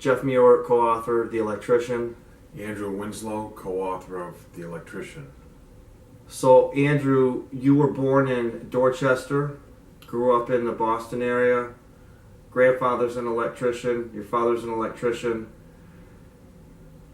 Jeff Muir, co-author, The Electrician. Andrew Winslow, co-author of The Electrician. So, Andrew, you were born in Dorchester, grew up in the Boston area. Grandfather's an electrician, your father's an electrician.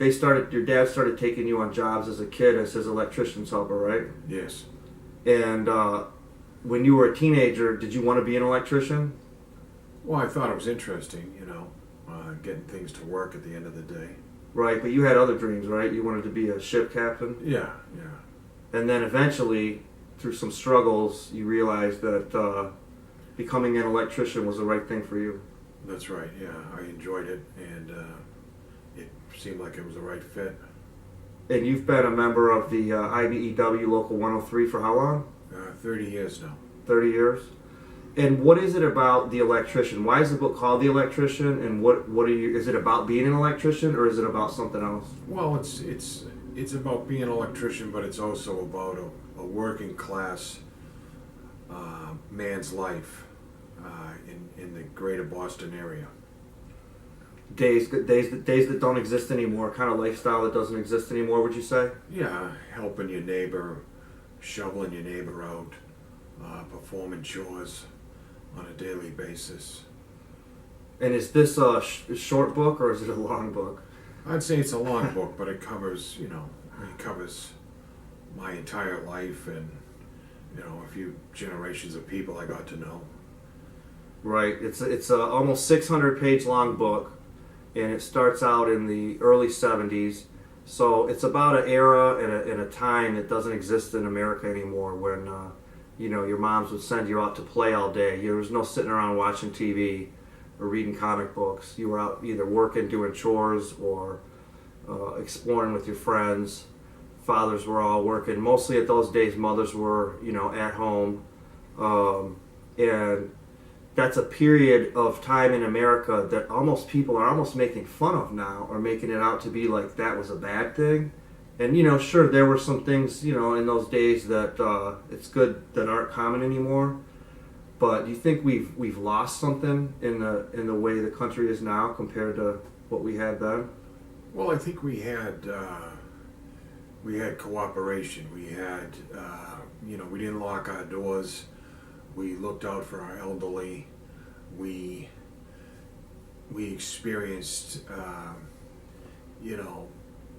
Your dad started taking you on jobs as a kid as his electrician's helper, right? Yes. And when you were a teenager, did you want to be an electrician? Well, I thought it was interesting, getting things to work at the end of the day. Right, but you had other dreams, right? You wanted to be a ship captain? Yeah. And then eventually, through some struggles, you realized that becoming an electrician was the right thing for you. That's right, yeah. I enjoyed it, and it seemed like it was the right fit. And you've been a member of the IBEW Local 103 for how long? 30 years now. 30 years? And what is it about The Electrician? Why is the book called The Electrician? And what is it about being an electrician, or is it about something else? Well, it's about being an electrician, but it's also about a working class man's life in the greater Boston area. Days that don't exist anymore, kind of lifestyle that doesn't exist anymore, would you say? Yeah, helping your neighbor, shoveling your neighbor out, performing chores on a daily basis. And is this a short book or is it a long book? I'd say it's a long book, but it covers, my entire life and, a few generations of people I got to know. Right. It's a almost 600-page long book, and it starts out in the early 70s. So it's about an era and a time that doesn't exist in America anymore when, your moms would send you out to play all day. There was no sitting around watching TV or reading comic books. You were out either working, doing chores, or exploring with your friends. Fathers were all working. Mostly at those days, mothers were, at home. And that's a period of time in America that people are almost making fun of now, or making it out to be like that was a bad thing. And sure, there were some things in those days that it's good that aren't common anymore. But do you think we've lost something in the way the country is now compared to what we had then? Well, I think we had cooperation. We had we didn't lock our doors. We looked out for our elderly. We experienced,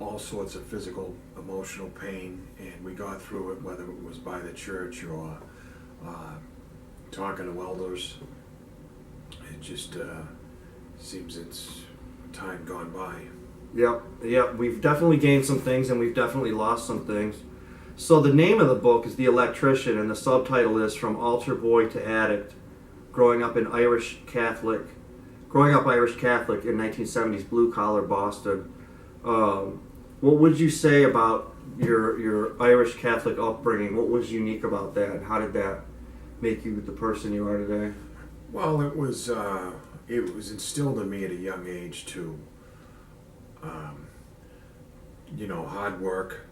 all sorts of physical, emotional pain, and we got through it, whether it was by the church or talking to elders. It just seems it's time gone by. Yep. We've definitely gained some things, and we've definitely lost some things. So the name of the book is The Electrician, and the subtitle is From Altar Boy to Addict, growing up Irish Catholic in 1970s blue-collar Boston. What would you say about your Irish Catholic upbringing? What was unique about that, and how did that make you the person you are today? Well, it was instilled in me at a young age too. Hard work,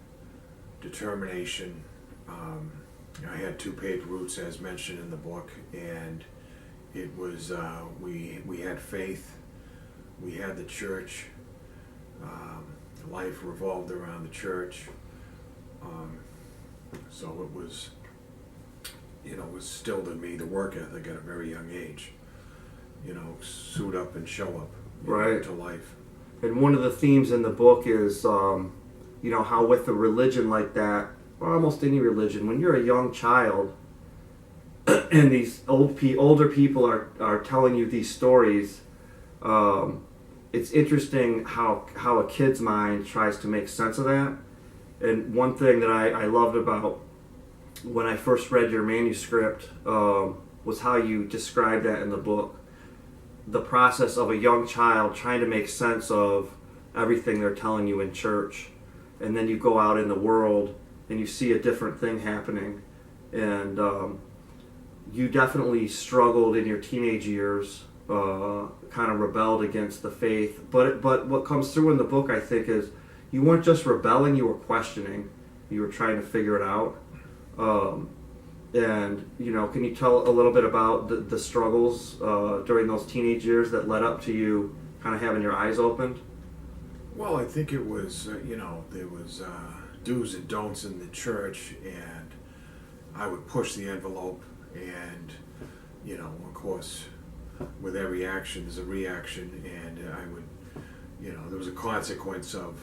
determination. I had two paved roots, as mentioned in the book, and it was we had faith, we had the church. Life revolved around the church, so it was instilled in me the work ethic at a very young age. Suit up and show up, right, to life. And one of the themes in the book is, how with a religion like that, or almost any religion, when you're a young child, and these older people are telling you these stories, it's interesting how a kid's mind tries to make sense of that. And one thing that I loved about when I first read your manuscript was how you described that in the book. The process of a young child trying to make sense of everything they're telling you in church. And then you go out in the world and you see a different thing happening. And you definitely struggled in your teenage years, kind of rebelled against the faith. But what comes through in the book, I think, is you weren't just rebelling, you were questioning. You were trying to figure it out. And, can you tell a little bit about the struggles during those teenage years that led up to you kind of having your eyes opened? Well, I think it was, there was do's and don'ts in the church, and I would push the envelope, and, of course, with every action, there's a reaction, and I would, there was a consequence of,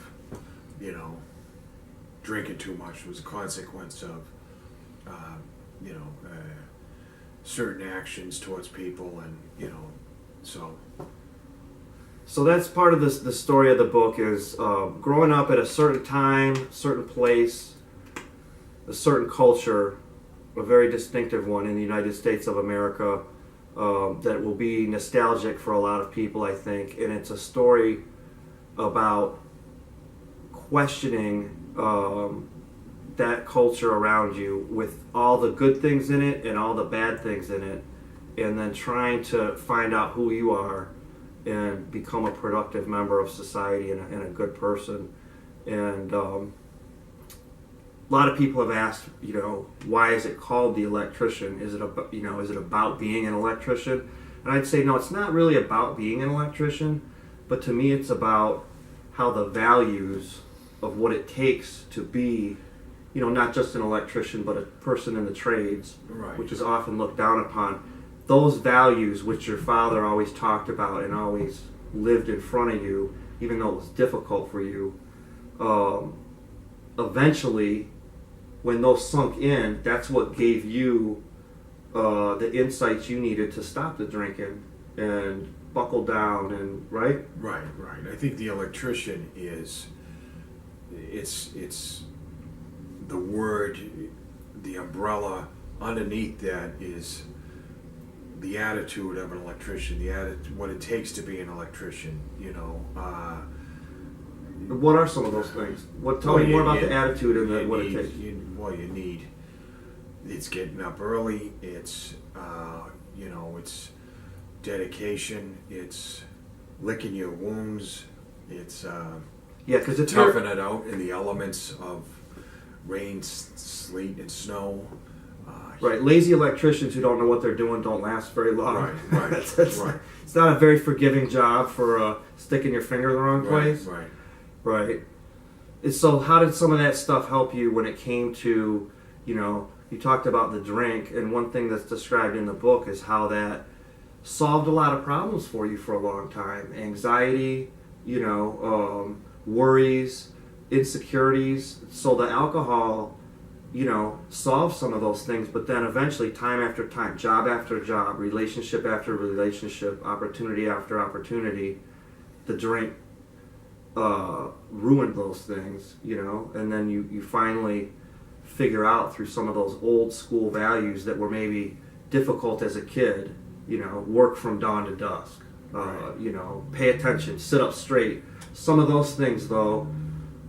drinking too much. There was a consequence of, certain actions towards people, and, so. So that's part of the story of the book is growing up at a certain time, certain place, a certain culture, a very distinctive one in the United States of America that will be nostalgic for a lot of people, I think. And it's a story about questioning that culture around you with all the good things in it and all the bad things in it, and then trying to find out who you are and become a productive member of society and a good person. And a lot of people have asked, why is it called The Electrician? Is it about, is it about being an electrician? And I'd say no, it's not really about being an electrician, but to me it's about how the values of what it takes to be, not just an electrician, but a person in the trades, Right. which is often looked down upon. Those values which your father always talked about and always lived in front of you, even though it was difficult for you, eventually, when those sunk in, that's what gave you the insights you needed to stop the drinking and buckle down, and right? Right. I think the electrician is, it's the word, the umbrella underneath that is the attitude of an electrician, what it takes to be an electrician, What are some of those things? Tell me more about the attitude and what it takes. It's getting up early, it's, it's dedication, it's licking your wounds, it's Because it's toughing it out in the elements of rain, sleet, and snow. Right, lazy electricians who don't know what they're doing don't last very long. Right. It's not a very forgiving job for sticking your finger in the wrong place. Right. So how did some of that stuff help you when it came to, you talked about the drink, and one thing that's described in the book is how that solved a lot of problems for you for a long time. Anxiety, worries, insecurities. So the alcohol, solve some of those things, but then eventually, time after time, job after job, relationship after relationship, opportunity after opportunity, the drink ruined those things, and then you finally figure out through some of those old school values that were maybe difficult as a kid, work from dawn to dusk, pay attention, sit up straight. Some of those things, though,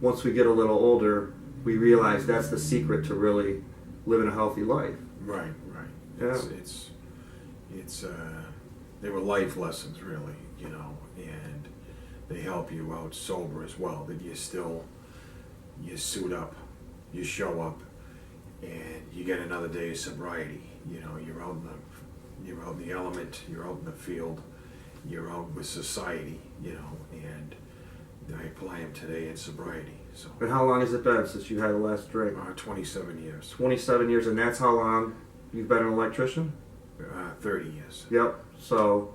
once we get a little older, we realize that's the secret to really living a healthy life. Right. Yeah. It's they were life lessons, really, and they help you out sober as well. That you suit up, you show up, and you get another day of sobriety. You're out in the element, you're out in the field, you're out with society, and I apply them today in sobriety. So. And how long has it been since you had the last drink? 27 years. 27 years, and that's how long you've been an electrician? 30 years. Yep. So,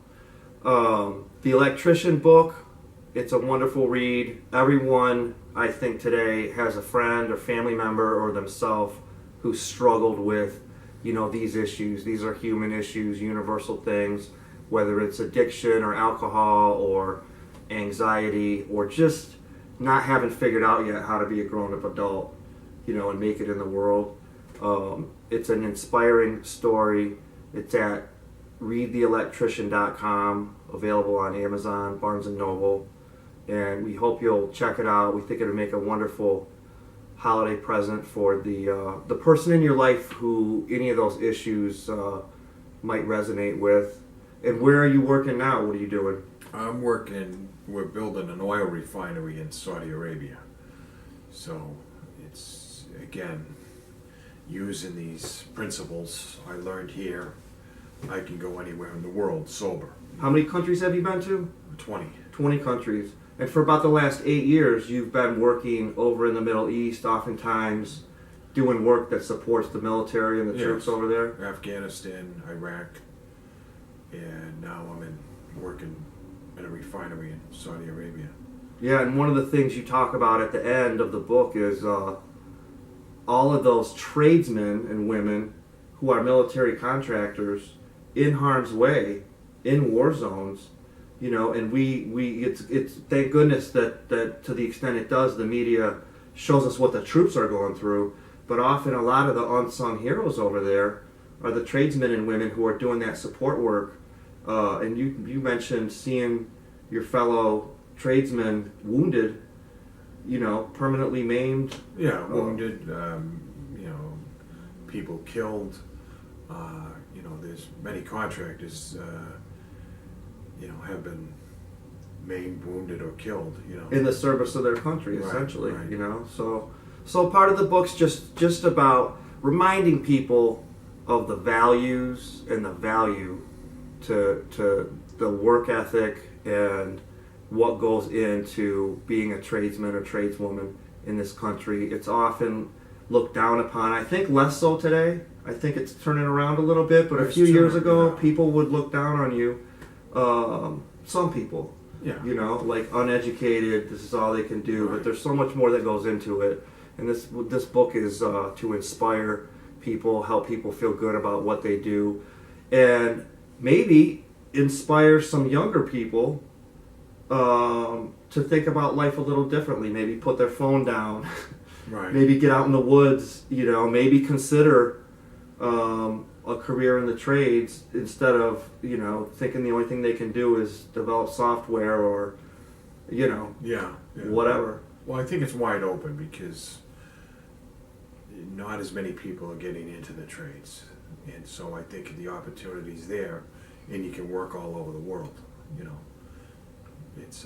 the Electrician book, it's a wonderful read. Everyone, I think, today has a friend or family member or themselves who struggled with, these issues. These are human issues, universal things, whether it's addiction or alcohol or anxiety or just not having figured out yet how to be a grown-up adult, and make it in the world. It's an inspiring story. It's at readtheelectrician.com, available on Amazon, Barnes & Noble, and we hope you'll check it out. We think it'll make a wonderful holiday present for the person in your life who any of those issues might resonate with. And where are you working now? What are you doing? We're building an oil refinery in Saudi Arabia. So it's, again, using these principles I learned here, I can go anywhere in the world sober. How many countries have you been to? 20. 20 countries. And for about the last 8 years, you've been working over in the Middle East, oftentimes doing work that supports the military and the troops over there. Afghanistan, Iraq, and now I'm working in a refinery in Saudi Arabia. Yeah, and one of the things you talk about at the end of the book is all of those tradesmen and women who are military contractors in harm's way, in war zones, and it's thank goodness that to the extent it does, the media shows us what the troops are going through, but often a lot of the unsung heroes over there are the tradesmen and women who are doing that support work. And you mentioned seeing your fellow tradesmen wounded, permanently maimed. Yeah, wounded, people killed. There's many contractors, have been maimed, wounded, or killed. In the service of their country, essentially. Right. So part of the book's just about reminding people of the values and the value to the work ethic and what goes into being a tradesman or tradeswoman in this country. It's often looked down upon. I think less so today. I think it's turning around a little bit, but a few years ago, people would look down on you. Some people, like uneducated, this is all they can do, right. But there's so much more that goes into it. And this book is to inspire people, help people feel good about what they do, and maybe inspire some younger people to think about life a little differently. Maybe put their phone down. Right. Maybe get out in the woods. Maybe consider a career in the trades instead of thinking the only thing they can do is develop software or whatever. Well, I think it's wide open because not as many people are getting into the trades, and so I think the opportunity's there, and you can work all over the world. It's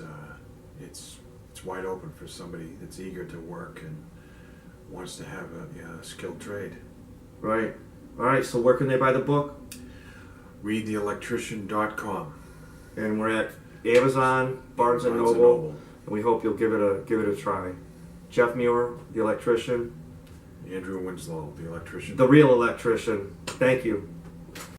wide open for somebody that's eager to work and wants to have a skilled trade. Right. All right. So where can they buy the book? ReadTheElectrician.com. And we're at Amazon, Barnes and Noble, and we hope you'll give it a try. Jeff Muir, the electrician. Andrew Winslow, the electrician. The real electrician. Thank you.